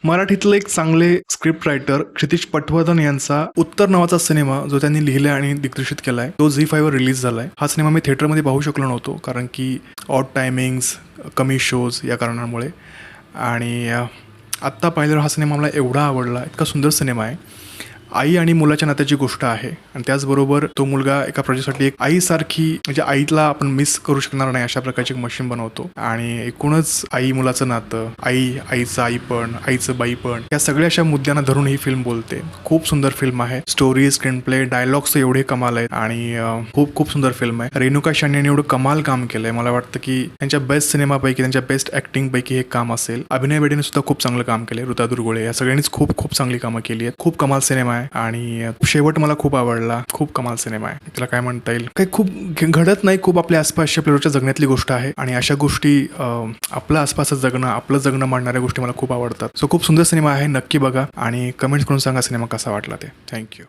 मराठीतले एक चांगले स्क्रिप्ट रायटर क्षितिज पटवर्धन यांचा उत्तर नावाचा सिनेमा जो त्यांनी लिहिलाय आणि दिग्दर्शित केलाय तो झी5 वर रिलीज झालाय. हा सिनेमा मी थिएटरमध्ये पाहू शकलो नव्हतो कारण की ऑड टायमिंग्स, कमी शोज या कारणामुळे. आणि आत्ता पाहिल्यावर हा सिनेमा मला एवढा आवडला. इतका सुंदर सिनेमा आहे. आई आणि मुलाच्या नात्याची गोष्ट आहे आणि त्याचबरोबर तो मुलगा एका प्रोजेक्टसाठी एक आईसारखी म्हणजे आईला आपण मिस करू शकणार नाही अशा प्रकारची एक मशीन बनवतो. आणि एकूणच आई मुलाचं नातं, आईचं आईपण, आईचं बाईपण, या सगळ्या अशा मुद्द्यांना धरून ही फिल्म बोलते. खूप सुंदर फिल्म आहे. स्टोरी, स्क्रीन प्ले, डायलॉग्स एवढे कमाल आहेत आणि खूप सुंदर फिल्म आहे. रेणुका शाने यांनी एवढं कमाल काम केलंय. मला वाटतं की त्यांच्या बेस्ट सिनेमापैकी, त्यांच्या बेस्ट ऍक्टिंग पैकी हे काम असेल. अभिनय बेडीने सुद्धा खूप चांगलं काम केलंय. ऋता दुर्गुळे या सगळ्यांनीच खूप चांगली कामं केली आहेत. खूप कमाल सिनेमा आहे आणि शेवट मला खूप आवडला. खूप कमाल सिनेमा आहे. त्याला काय म्हणता येईल, काही खूप घडत नाही, खूप आपल्या आसपासच्या आपल्या जगण्यातली गोष्ट आहे आणि अशा गोष्टी आपल्या आसपासच जगणं, आपलं जगणं मांडणाऱ्या गोष्टी मला खूप आवडतात. सो खूप सुंदर सिनेमा आहे. नक्की बघा आणि कमेंट्स करून सांगा सिनेमा कसा वाटला ते. थँक्यू.